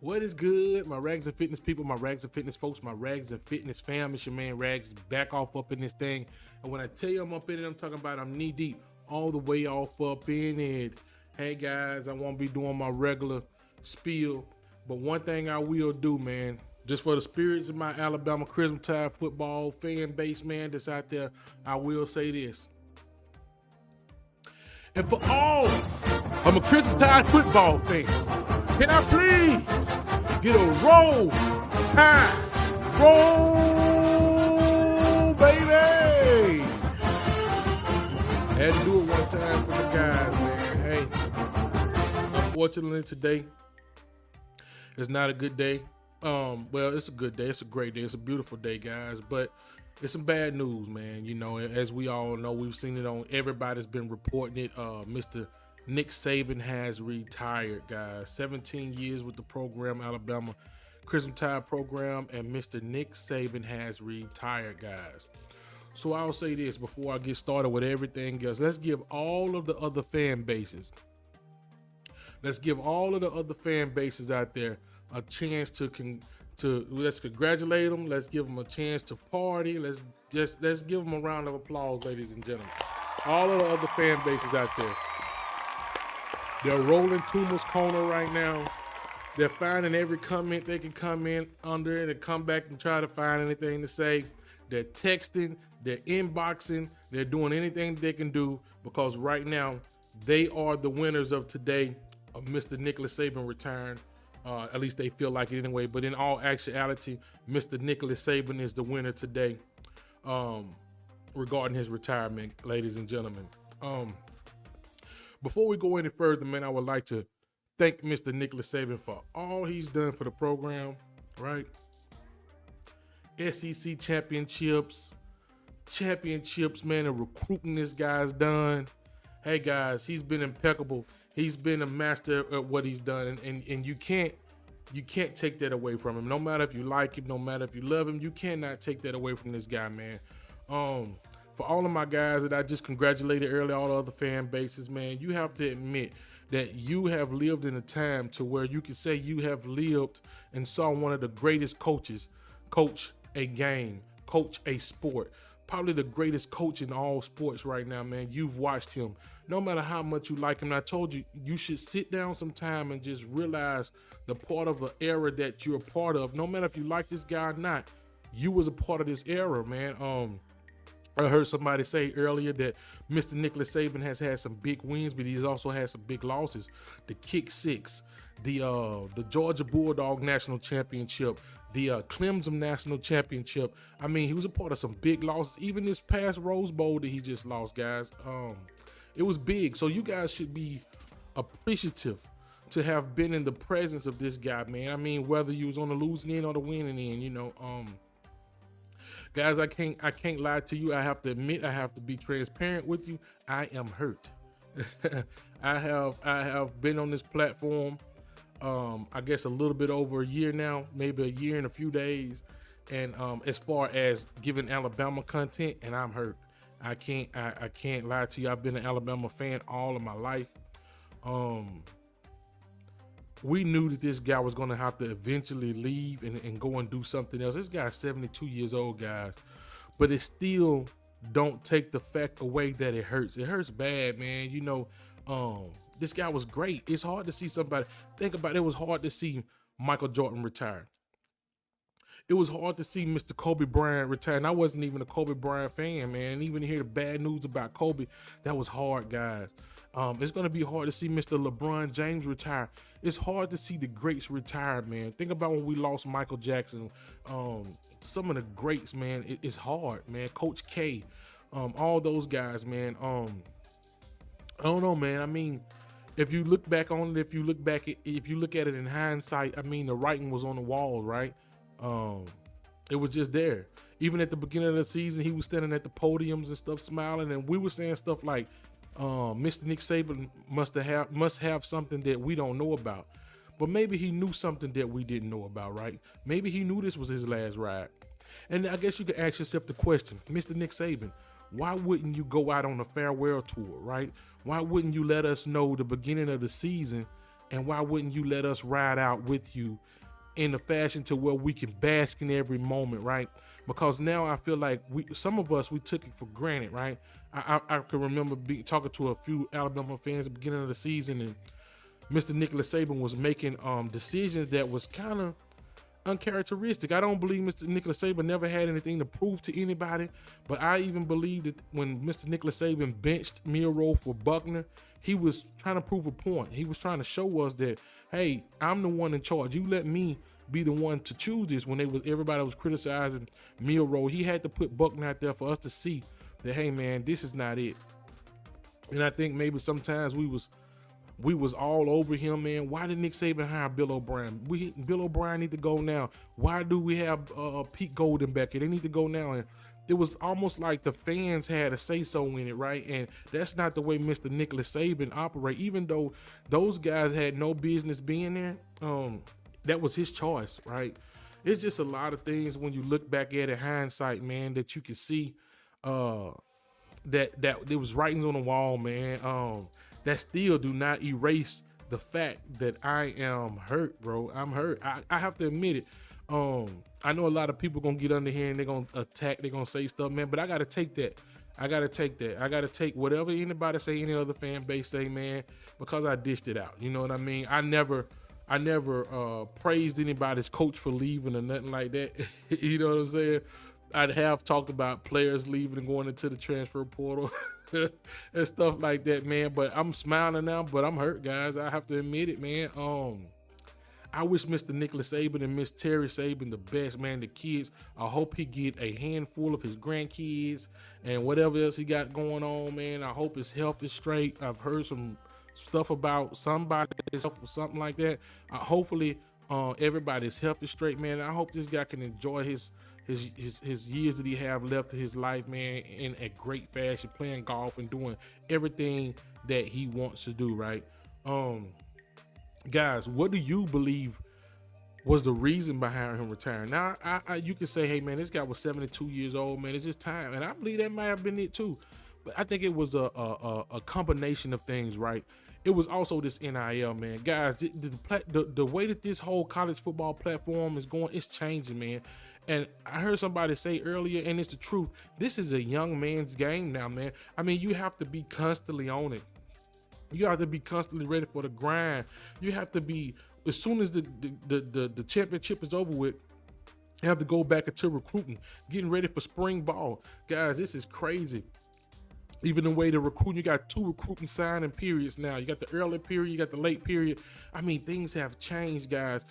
What is good, my Rags and Fitness people, my Rags and Fitness folks, my Rags and Fitness fam? It's your man Rags back off up in this thing. And when I tell you I'm up in it, I'm talking about I'm knee deep, all the way off up in it. Hey guys, I won't be doing my regular spiel, but one thing I will do, man, just for the spirits of my Alabama Crimson Tide football fan base, man, that's out there, I will say this. And for all of my Crimson Tide football fans, can I please get a roll tide, roll, baby? Had to do it one time for the guys, man. Hey, unfortunately today is not a good day. Well, it's a good day. It's a great day. It's a beautiful day, guys. But it's some bad news, man. You know, as we all know, we've seen it on everybody's been reporting it. Mr. Nick Saban has retired, guys. 17 years with the program, Alabama Crimson Tide program, and Mr. Nick Saban has retired, guys. So I'll say this before I get started with everything else. Let's give all of the other fan bases. Let's give all of the other fan bases out there a chance to let's congratulate them. Let's give them a chance to party. Let's give them a round of applause, ladies and gentlemen. All of the other fan bases out there. They're rolling Toomer's corner right now. They're finding every comment they can come in under it and come back and try to find anything to say. They're texting, they're inboxing, they're doing anything they can do because right now they are the winners of today of Mr. Nicholas Saban retiring. At least they feel like it anyway. But in all actuality, Mr. Nicholas Saban is the winner today regarding his retirement, ladies and gentlemen. Before we go any further, man, I would like to thank Mr. Nicholas Saban for all he's done for the program, right? SEC championships, man, and recruiting this guy's done. Hey, guys, he's been impeccable. He's been a master at what he's done, and you can't take that away from him. No matter if you like him, no matter if you love him, you cannot take that away from this guy, man. For all of my guys that I just congratulated earlier, all the other fan bases, man, you have to admit that you have lived in a time to where you can say you have lived and saw one of the greatest coaches coach a game, coach a sport. Probably the greatest coach in all sports right now, man. You've watched him. No matter how much you like him, and I told you, you should sit down sometime and just realize the part of an era that you're a part of. No matter if you like this guy or not, you was a part of this era, man. I heard somebody say earlier that Mr. Nicholas Saban has had some big wins, but he's also had some big losses. The Kick Six, the Georgia Bulldog National Championship, the Clemson National Championship. I mean, he was a part of some big losses. Even this past Rose Bowl that he just lost, guys. It was big. So you guys should be appreciative to have been in the presence of this guy, man. I mean, whether you was on the losing end or the winning end, you know. Guys, I can't lie to you. I have to admit, I have to be transparent with you. I am hurt. I have been on this platform, I guess a little bit over a year now, maybe a year and a few days. And as far as giving Alabama content, and I'm hurt. I can't lie to you. I've been an Alabama fan all of my life. We knew that this guy was going to have to eventually leave and go and do something else. This guy's 72 years old, guys. But it still don't take the fact away that it hurts. It hurts bad, man. You know, this guy was great. It's hard to see somebody. Think about it. It was hard to see Michael Jordan retire. It was hard to see Mr. Kobe Bryant retire. And I wasn't even a Kobe Bryant fan, man. And even to hear the bad news about Kobe, that was hard, guys. It's going to be hard to see Mr. LeBron James retire. It's hard to see the greats retire, man. Think about when we lost Michael Jackson. Some of the greats, man, it's hard, man. Coach K, all those guys, man. I don't know, man. I mean, if you look back on it, if you look at it in hindsight, I mean, the writing was on the wall, right? It was just there. Even at the beginning of the season, he was standing at the podiums and stuff, smiling, and we were saying stuff like, Mr. Nick Saban must have something that we don't know about. But maybe he knew something that we didn't know about, right? Maybe he knew this was his last ride. And I guess you could ask yourself the question, Mr. Nick Saban, why wouldn't you go out on a farewell tour, right? Why wouldn't you let us know the beginning of the season And why wouldn't you let us ride out with you in a fashion to where we can bask in every moment, right? Because now I feel like some of us, we took it for granted, right? I can remember talking to a few Alabama fans at the beginning of the season, and Mr. Nicholas Saban was making decisions that was kind of uncharacteristic. I don't believe Mr. Nicholas Saban never had anything to prove to anybody, but I even believe that when Mr. Nicholas Saban benched Miro for Buckner, he was trying to prove a point. He was trying to show us that, hey, I'm the one in charge. You let me be the one to choose this. When everybody was criticizing Miro, he had to put Buckner out there for us to see that, hey man, this is not it. And I think maybe sometimes we was all over him, man. Why did Nick Saban hire Bill O'Brien? Bill O'Brien need to go now. Why do we have Pete Golden back here? They need to go now. And it was almost like the fans had a say-so in it, right? And that's not the way Mr. Nicholas Saban operate. Even though those guys had no business being there, that was his choice, right? It's just a lot of things when you look back at it, hindsight, man, that you can see that there was writings on the wall, man. That still do not erase the fact that I am hurt, bro. I'm hurt. I have to admit it. I know a lot of people gonna get under here and they're gonna attack, they're gonna say stuff, man, but I gotta take that. I gotta take whatever anybody say, any other fan base say, man, because I dished it out. You know what I mean? I never praised anybody's coach for leaving or nothing like that. You know what I'm saying? I'd have talked about players leaving and going into the transfer portal and stuff like that, man. But I'm smiling now, but I'm hurt, guys. I have to admit it, man. I wish Mr. Nicholas Saban and Miss Terry Saban the best, man. The kids, I hope he get a handful of his grandkids and whatever else he got going on, man. I hope his health is straight. I've heard some stuff about somebody's health or something like that. Hopefully, everybody's health is straight, man. I hope this guy can enjoy his years that he have left of his life, man, in a great fashion, playing golf and doing everything that he wants to do, right? Guys, what do you believe was the reason behind him retiring? Now, you can say, hey, man, this guy was 72 years old, man. It's just time. And I believe that might have been it too. But I think it was a combination of things, right? It was also this NIL, man. Guys, the way that this whole college football platform is going, it's changing, man. And I heard somebody say earlier, and it's the truth, this is a young man's game now, man. I mean, you have to be constantly on it. You have to be constantly ready for the grind. You have to be, as soon as the championship is over with, you have to go back into recruiting, getting ready for spring ball. Guys, this is crazy. Even the way the recruiting, you got 2 recruiting signing periods now. You got the early period, you got the late period. I mean, things have changed, guys.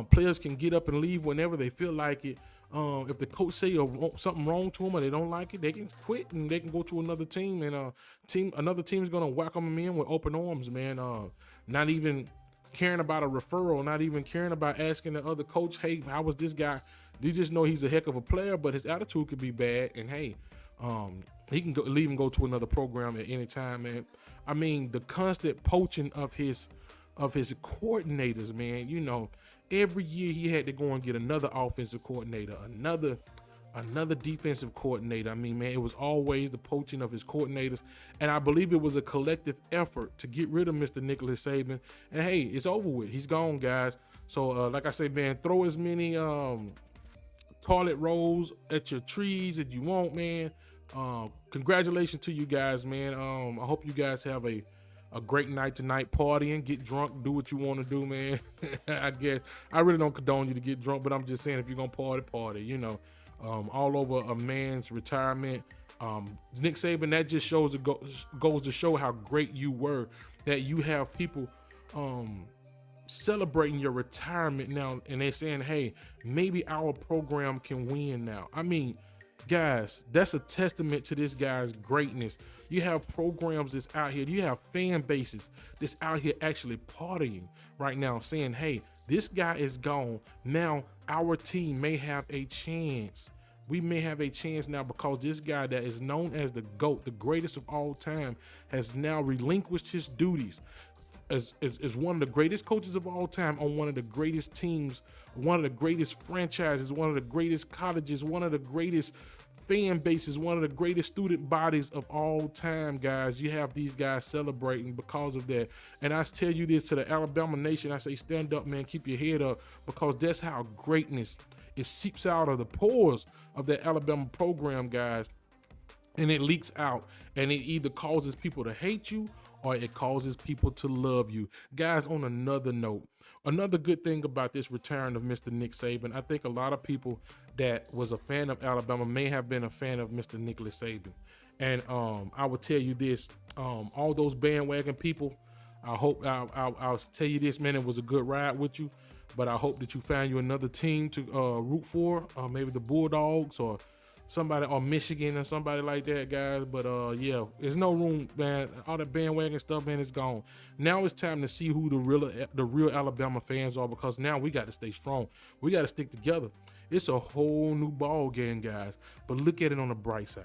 Players can get up and leave whenever they feel like it. If the coach say something wrong to them or they don't like it, they can quit and they can go to another team, and another team is gonna welcome them in with open arms, man. Not even caring about a referral, not even caring about asking the other coach, hey, how was this guy? You just know he's a heck of a player, but his attitude could be bad, and hey, he can leave and go to another program at any time, man. I mean, the constant poaching of his coordinators, man. You know, every year he had to go and get another offensive coordinator, another defensive coordinator. I mean, man, it was always the poaching of his coordinators. And I believe it was a collective effort to get rid of Mr. Nicholas Saban. And hey, it's over with. He's gone, guys. So like I said, man, throw as many toilet rolls at your trees as you want, man. Congratulations to you guys, man. I hope you guys have a great night tonight, partying, get drunk, do what you want to do, man. I guess I really don't condone you to get drunk, but I'm just saying, if you're gonna party, you know. All over a man's retirement. Nick Saban, that just goes to show how great you were, that you have people celebrating your retirement now, and they're saying, hey, maybe our program can win now. I mean, guys, that's a testament to this guy's greatness. You have programs that's out here, you have fan bases that's out here actually partying right now, saying, hey, this guy is gone. Now our team may have a chance. We may have a chance now because this guy that is known as the GOAT, the greatest of all time, has now relinquished his duties as one of the greatest coaches of all time on one of the greatest teams, one of the greatest franchises, one of the greatest colleges, one of the greatest fan base is one of the greatest student bodies of all time, guys. You have these guys celebrating because of that. And I tell you this to the Alabama nation, I say stand up, man, keep your head up, because that's how greatness, it seeps out of the pores of that Alabama program, guys. And it leaks out, and it either causes people to hate you or it causes people to love you. Guys, on another note, another good thing about this return of Mr. Nick Saban, I think a lot of people that was a fan of Alabama may have been a fan of Mr. Nicholas Saban. And I will tell you this, all those bandwagon people, I'll tell you this, man, it was a good ride with you, but I hope that you found you another team to root for, maybe the Bulldogs or somebody, or Michigan or somebody like that, guys. But yeah, there's no room, man. All that bandwagon stuff, man, is gone. Now it's time to see who the real Alabama fans are, because now we got to stay strong. We got to stick together. It's a whole new ball game, guys. But look at it on the bright side.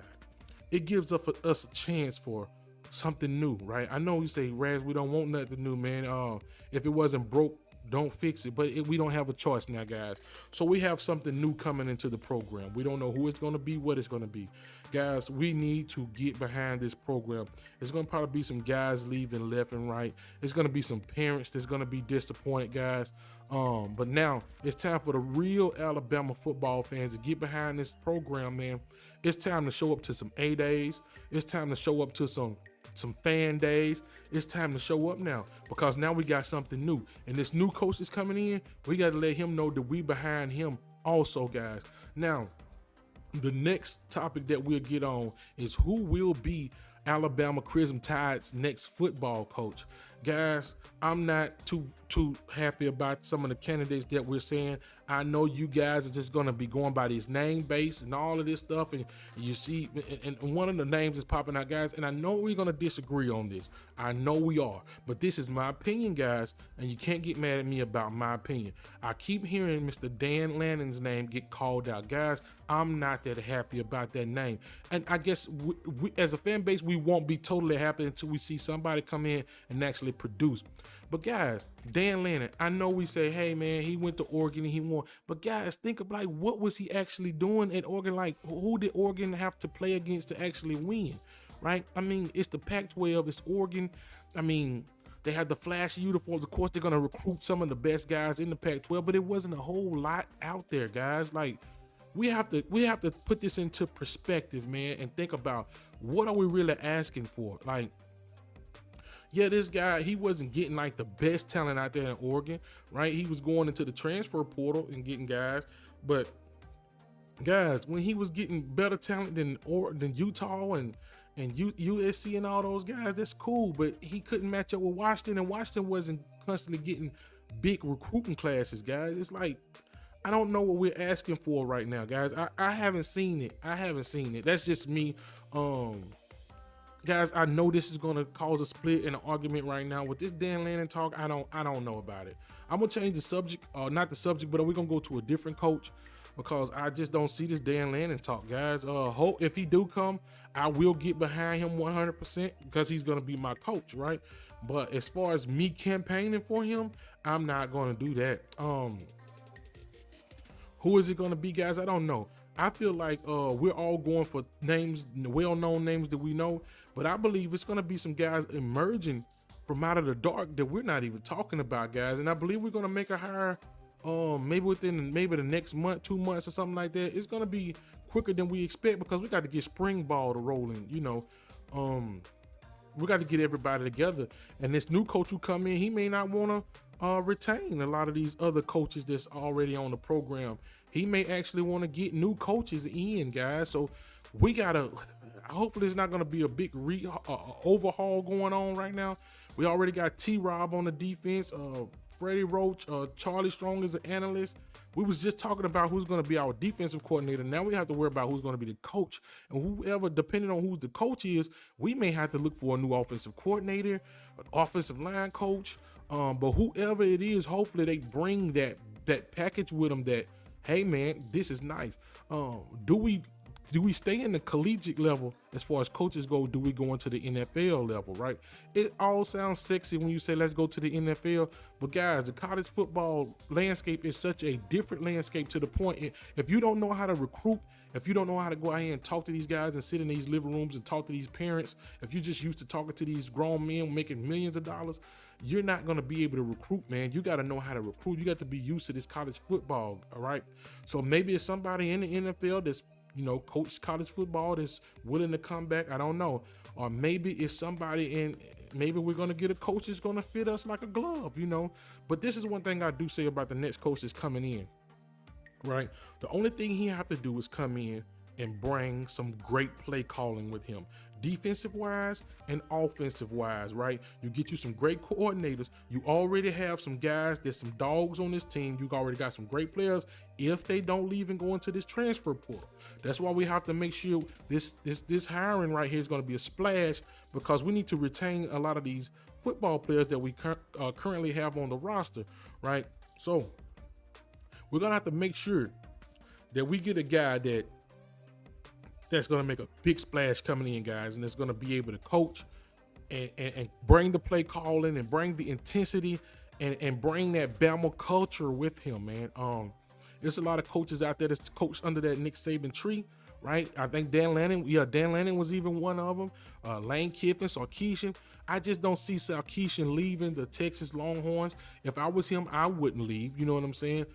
It gives us a chance for something new, right? I know you say, Raz, we don't want nothing new, man. If it wasn't broke, don't fix it. But we don't have a choice now, guys. So we have something new coming into the program. We don't know who it's going to be, what it's going to be. Guys, we need to get behind this program. There's going to probably be some guys leaving left and right. There's going to be some parents that's going to be disappointed, guys. But now it's time for the real Alabama football fans to get behind this program, man. It's time to show up to some A-days. It's time to show up to some fan days. It's time to show up now, because now we got something new, and this new coach is coming in. We got to let him know that we behind him also, guys. Now, the next topic that we'll get on is who will be Alabama Crimson Tide's next football coach. Guys, I'm not too happy about some of the candidates that we're saying. I know you guys are just gonna be going by this name base and all of this stuff, and you see, and one of the names is popping out, guys, and I know we're gonna disagree on this. I know we are, but this is my opinion, guys, and you can't get mad at me about my opinion. I keep hearing Mr. Dan Lanning's name get called out, guys. I'm not that happy about that name, and I guess we as a fan base, we won't be totally happy until we see somebody come in and actually produce. But guys, Dan Lanning, I know we say, hey man, he went to Oregon and he won. But guys, think of like, what was he actually doing at Oregon? Like, who did Oregon have to play against to actually win, right? I mean, it's the Pac-12, it's Oregon. I mean, they have the flashy uniforms. Of course, they're gonna recruit some of the best guys in the Pac-12, but it wasn't a whole lot out there, guys. Like, we have to put this into perspective, man, and think about, what are we really asking for? Like, yeah, this guy, he wasn't getting like the best talent out there in Oregon, right? He was going into the transfer portal and getting guys, but guys, when he was getting better talent than Utah and USC and all those guys, that's cool, but he couldn't match up with Washington, and Washington wasn't constantly getting big recruiting classes, guys. It's like, I don't know what we're asking for right now, guys. I haven't seen it. That's just me. Guys, I know this is gonna cause a split and an argument right now with this Dan Lanning talk. I don't know about it. I'm gonna change the subject, not the subject, but we're gonna go to a different coach, because I just don't see this Dan Lanning talk, guys. Hope if he do come, I will get behind him 100%, because he's gonna be my coach, right? But as far as me campaigning for him, I'm not gonna do that. Who is it gonna be, guys? I don't know. I feel like we're all going for names, well-known names that we know, but I believe it's gonna be some guys emerging from out of the dark that we're not even talking about, guys. And I believe we're gonna make a hire, maybe within the next month, 2 months or something like that. It's gonna be quicker than we expect, because we got to get spring ball to rolling. You know, we got to get everybody together. And this new coach who come in, he may not want to retain a lot of these other coaches that's already on the program. He may actually want to get new coaches in, guys. So we gotta, hopefully it's not gonna be a big overhaul going on right now. We already got T-Rob on the defense, Freddie Roach, Charlie Strong is an analyst. We was just talking about who's gonna be our defensive coordinator. Now we have to worry about who's gonna be the coach. And whoever, depending on who the coach is, we may have to look for a new offensive coordinator, an offensive line coach. But whoever it is, hopefully they bring that package with them that, hey man, this is nice. Do we stay in the collegiate level as far as coaches go? Do we go into the NFL level, right? It all sounds sexy when you say let's go to the NFL, but guys, the college football landscape is such a different landscape, to the point if you don't know how to recruit If you don't know how to go out here and talk to these guys and sit in these living rooms and talk to these parents, if you're just used to talking to these grown men making millions of dollars, you're not going to be able to recruit, man. You got to know how to recruit. You got to be used to this college football, all right? So maybe it's somebody in the NFL that's, coach college football that's willing to come back. I don't know. Or maybe it's somebody maybe we're going to get a coach that's going to fit us like a glove, But this is one thing I do say about the next coach that's coming in, right? The only thing he have to do is come in and bring some great play calling with him, defensive wise and offensive wise, right? You get you some great coordinators. You already have some guys, there's some dogs on this team. You already got some great players if they don't leave and go into this transfer portal. That's why we have to make sure this hiring right here is going to be a splash, because we need to retain a lot of these football players that we currently have on the roster, right? So we're going to have to make sure that we get a guy that's going to make a big splash coming in, guys, and that's going to be able to coach and bring the play calling and bring the intensity and bring that Bama culture with him, man. There's a lot of coaches out there that's coached under that Nick Saban tree, right? I think Dan Lanning was even one of them. Lane Kiffin, Sarkisian. I just don't see Sarkisian leaving the Texas Longhorns. If I was him, I wouldn't leave. You know what I'm saying?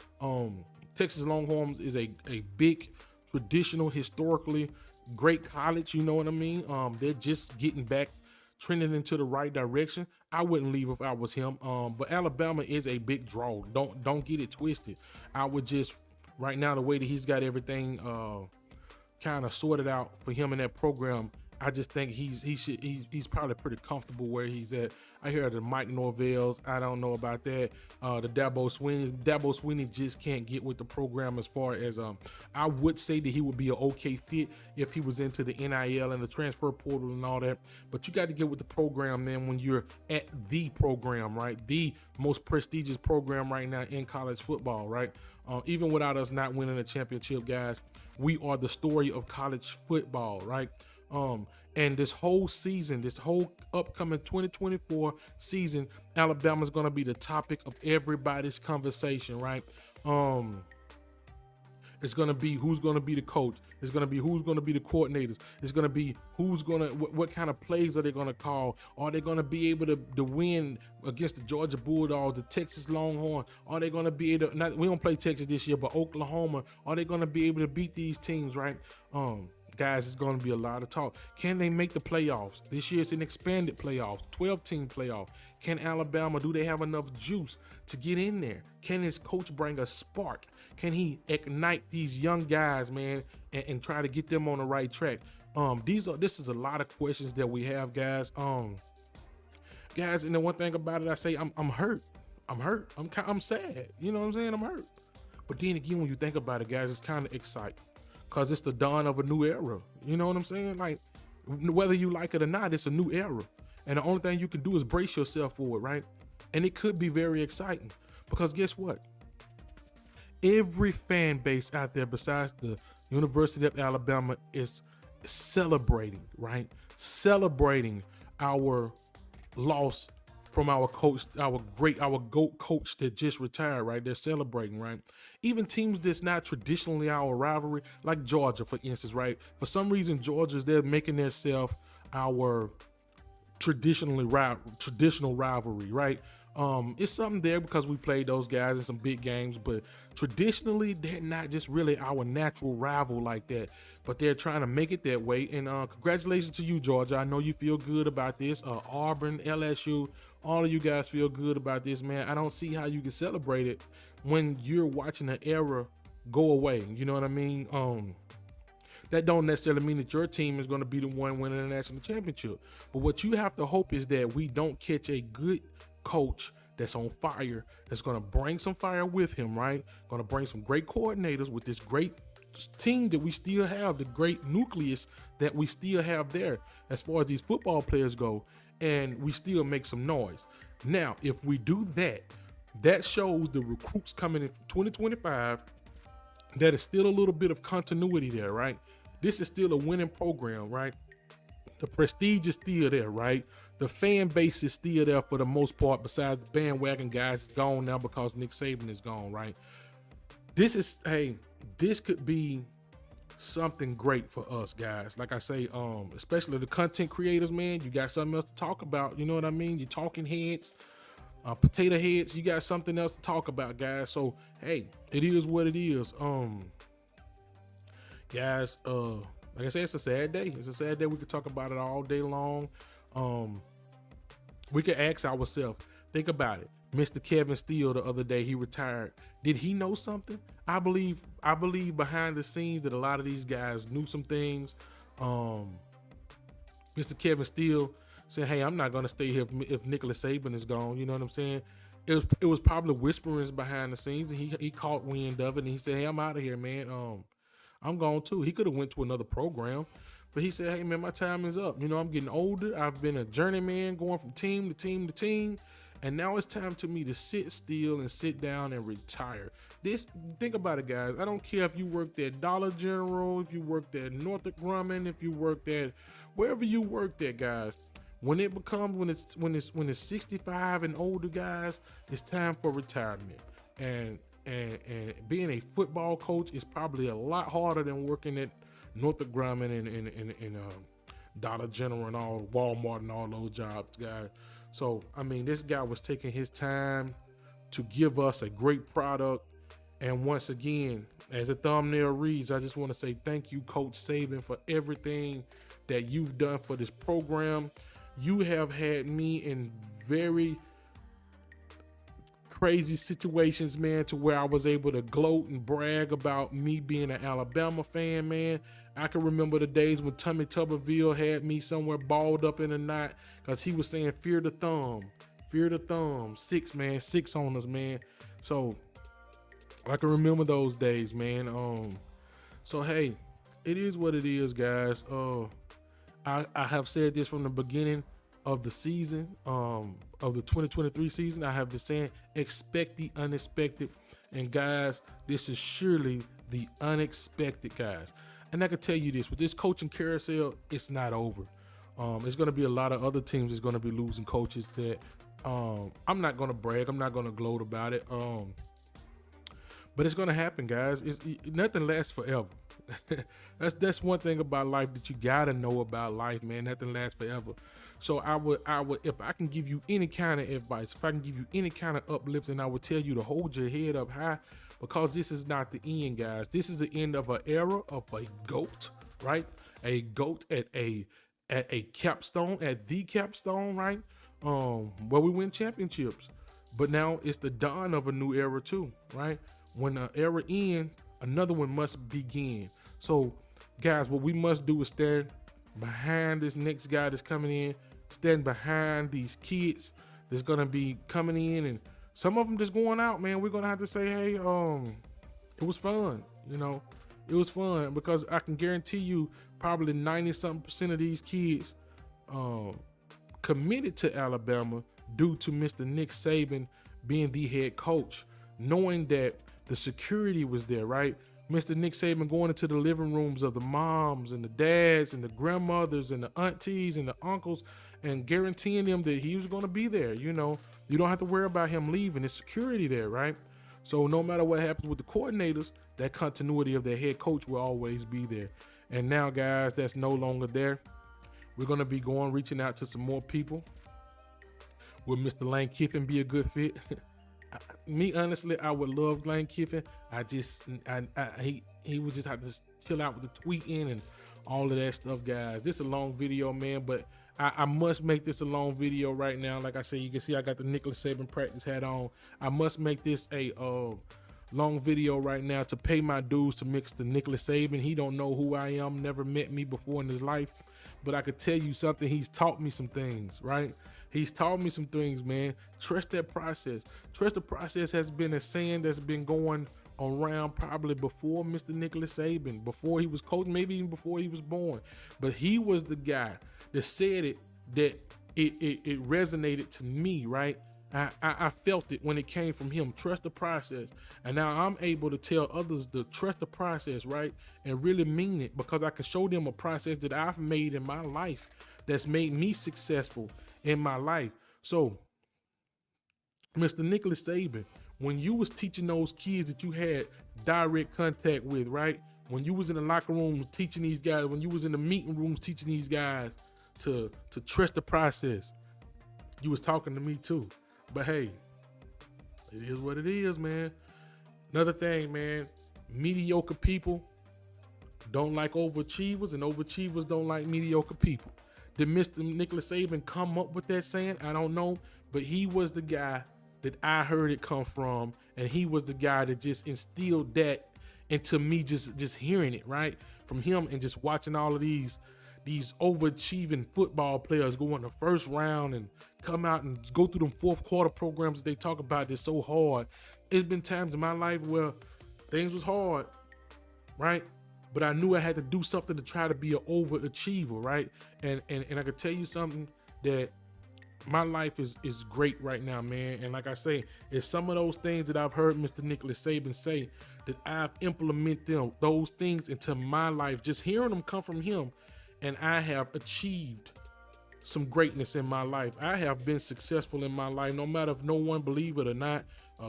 Texas Longhorns is a big, traditional, historically great college. You know what I mean? They're just getting back, trending into the right direction. I wouldn't leave if I was him. But Alabama is a big draw. Don't get it twisted. I would just, right now, the way that he's got everything kind of sorted out for him in that program, I just think he's probably pretty comfortable where he's at. I hear the Mike Norvells. I don't know about that. The Dabo Sweeney just can't get with the program as far as I would say that he would be an okay fit if he was into the NIL and the transfer portal and all that. But you got to get with the program, man, when you're at the program, right? The most prestigious program right now in college football, right? Even without us not winning a championship, guys, we are the story of college football, right? And this whole season, this whole upcoming 2024 season, Alabama's going to be the topic of everybody's conversation, right? It's going to be who's going to be the coach. It's going to be who's going to be the coordinators. It's going to be what kind of plays are they going to call? Are they going to be able to win against the Georgia Bulldogs, the Texas Longhorns? Are they going to be able to, we don't play Texas this year, but Oklahoma, are they going to be able to beat these teams, right? Guys, it's going to be a lot of talk. Can they make the playoffs? This year it's an expanded playoffs, 12-team playoff. Can Alabama, do they have enough juice to get in there? Can his coach bring a spark? Can he ignite these young guys, man, and try to get them on the right track? This is a lot of questions that we have, guys. Guys, and the one thing about it, I say I'm hurt. I'm sad. You know what I'm saying? I'm hurt. But then again, when you think about it, guys, it's kind of exciting. Because it's the dawn of a new era. You know what I'm saying? Like, whether you like it or not, it's a new era. And the only thing you can do is brace yourself for it, right? And it could be very exciting. Because guess what? Every fan base out there besides the University of Alabama is celebrating, right? Celebrating our loss from our coach, our GOAT coach that just retired, right? They're celebrating, right? Even teams that's not traditionally our rivalry, like Georgia, for instance, right? For some reason, they're making themselves our traditional rivalry, right? It's something there because we played those guys in some big games, but traditionally, they're not just really our natural rival like that, but they're trying to make it that way. And congratulations to you, Georgia. I know you feel good about this. Auburn, LSU, all of you guys feel good about this, man. I don't see how you can celebrate it when you're watching an era go away. You know what I mean? That don't necessarily mean that your team is going to be the one winning the national championship. But what you have to hope is that we don't catch a good coach that's on fire, that's going to bring some fire with him, right? Going to bring some great coordinators with this great team that we still have, the great nucleus that we still have there as far as these football players go, and we still make some noise. Now, if we do that, that shows the recruits coming in for 2025 that is still a little bit of continuity there, right? This is still a winning program, right? The prestige is still there, right? The fan base is still there for the most part, besides the bandwagon guys. It's gone now because Nick Saban is gone, right? This could be something great for us guys. Like I say, especially the content creators, man, you got something else to talk about. You know what I mean? You talking heads, potato heads, you got something else to talk about, guys. So hey, it is what it is. Guys, like I said, it's a sad day. It's a sad day. We could talk about it all day long. We could ask ourselves, think about it. Mr. Kevin Steele, the other day, he retired. Did he know something? I believe behind the scenes that a lot of these guys knew some things. Mr. Kevin Steele said, "Hey, I'm not gonna stay here if Nicholas Saban is gone." You know what I'm saying? It was probably whisperings behind the scenes, and he caught wind of it, and he said, "Hey, I'm out of here, man. I'm gone too." He could have went to another program, but he said, "Hey, man, my time is up. You know, I'm getting older. I've been a journeyman, going from team to team to team, and now it's time to me to sit still and sit down and retire." Think about it, guys. I don't care if you worked at Dollar General, if you worked at Northrop Grumman, if you worked at wherever you worked at, guys. When it's 65 and older, guys, it's time for retirement. And being a football coach is probably a lot harder than working at Northrop Grumman and Dollar General and all Walmart and all those jobs, guys. So I mean, this guy was taking his time to give us a great product. And once again, as the thumbnail reads, I just want to say thank you, Coach Saban, for everything that you've done for this program. You have had me in very crazy situations, man, to where I was able to gloat and brag about me being an Alabama fan, man. I can remember the days when Tommy Tuberville had me somewhere balled up in a knot because he was saying, fear the thumb, six on us, man. So I can remember those days, man. So hey, it is what it is, guys. I have said this from the beginning of the season, of the 2023 season. I have been saying, expect the unexpected. And guys, this is surely the unexpected, guys. And I can tell you this, with this coaching carousel, it's not over. It's going to be a lot of other teams that's going to be losing coaches that I'm not going to brag. I'm not going to gloat about it. But it's going to happen, guys. Nothing lasts forever. That's one thing about life that you got to know about life, man. Nothing lasts forever. So I would, if I can give you any kind of advice, if I can give you any kind of uplifting, I would tell you to hold your head up high, because this is not the end, guys. This is the end of an era of a GOAT, right? A GOAT at a capstone, at the capstone, right? Where we win championships. But now it's the dawn of a new era too, right? When an era ends, another one must begin. So, guys, what we must do is stand behind this next guy that's coming in, stand behind these kids that's gonna be coming in, and some of them just going out, man. We're gonna have to say, hey, it was fun, you know, it was fun, because I can guarantee you probably 90-something% of these kids committed to Alabama due to Mr. Nick Saban being the head coach, knowing that the security was there, right? Mr. Nick Saban going into the living rooms of the moms and the dads and the grandmothers and the aunties and the uncles and guaranteeing them that he was going to be there. You know, you don't have to worry about him leaving. There's security there, right? So no matter what happens with the coordinators, that continuity of their head coach will always be there. And now, guys, that's no longer there. We're going to be reaching out to some more people. Will Mr. Lane Kiffin be a good fit? Me, honestly, I would love Lane Kiffin. He would just have to chill out with the tweeting and all of that stuff, guys. This is a long video, man, but I must make this a long video right now. Like I said, you can see I got the Nicholas Saban practice hat on. I must make this a long video right now to pay my dues to Mr. Nicholas Saban. He don't know who I am, never met me before in his life, but I could tell you something. He's taught me some things, right? He's taught me some things, man. Trust that process. Trust the process has been a saying that's been going around probably before Mr. Nicholas Saban, before he was coach, maybe even before he was born. But he was the guy that said it, that it resonated to me, right? I felt it when it came from him. Trust the process. And now I'm able to tell others to trust the process, right? And really mean it, because I can show them a process that I've made in my life that's made me successful in my life. So, Mr. Nicholas Saban, when you was teaching those kids that you had direct contact with, right? when you was in the locker room teaching these guys, when you was in the meeting rooms teaching these guys to trust the process, you was talking to me too. But hey, it is what it is, man. Another thing, man, mediocre people don't like overachievers, and overachievers don't like mediocre people. Did Mr. Nicholas Saban come up with that saying? I don't know, but he was the guy that I heard it come from, and he was the guy that just instilled that into me, just hearing it, right, from him, and just watching all of these overachieving football players go in the first round and come out and go through them fourth quarter programs that they talk about that's so hard. It's been times in my life where things was hard, right? But I knew I had to do something to try to be an overachiever, right? And I could tell you something, that my life is great right now, man. And like I say, it's some of those things that I've heard Mr. Nicholas Saban say that I've implemented those things into my life, just hearing them come from him, and I have achieved some greatness in my life. I have been successful in my life, no matter if no one believe it or not.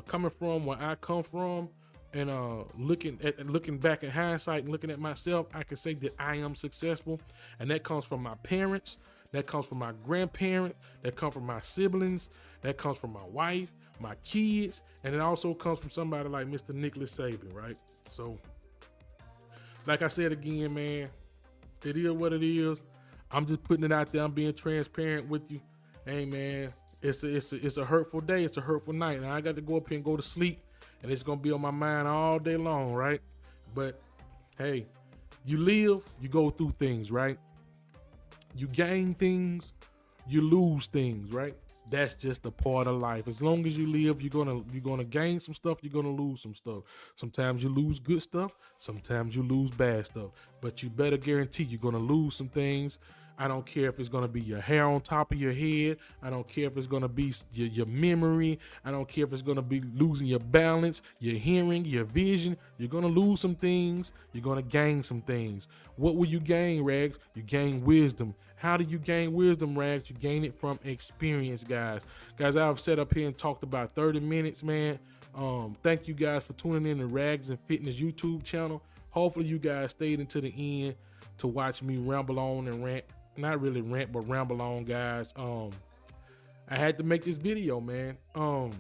Coming from where I come from, and looking back in hindsight and looking at myself, I can say that I am successful, and that comes from my parents, that comes from my grandparents, that comes from my siblings, that comes from my wife, my kids, and it also comes from somebody like Mr. Nicholas Saban, right? So, like I said again, man, it is what it is. I'm just putting it out there. I'm being transparent with you. Hey, man, it's a hurtful day. It's a hurtful night, and I got to go up here and go to sleep, and it's gonna be on my mind all day long, right? But hey, you live, you go through things, right? You gain things, you lose things, right? That's just a part of life. As long as you live, you're gonna gain some stuff, you're gonna lose some stuff. Sometimes you lose good stuff, sometimes you lose bad stuff. But you better guarantee you're gonna lose some things. I don't care if it's gonna be your hair on top of your head. I don't care if it's gonna be your memory. I don't care if it's gonna be losing your balance, your hearing, your vision. You're gonna lose some things. You're gonna gain some things. What will you gain, Rags? You gain wisdom. How do you gain wisdom, Rags? You gain it from experience, guys. Guys, I've sat up here and talked about 30 minutes, man. Thank you guys for tuning in to Rags and Fitness YouTube channel. Hopefully you guys stayed until the end to watch me ramble on and rant. Not really rant, but ramble on, guys. I had to make this video, man. For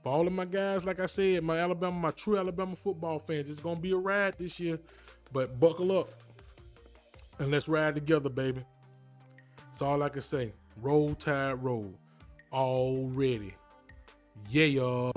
all of my guys, like I said, my true Alabama football fans, it's gonna be a ride this year, but buckle up and let's ride together, baby. That's all I can say. Roll Tide, roll. Already. Yeah, y'all.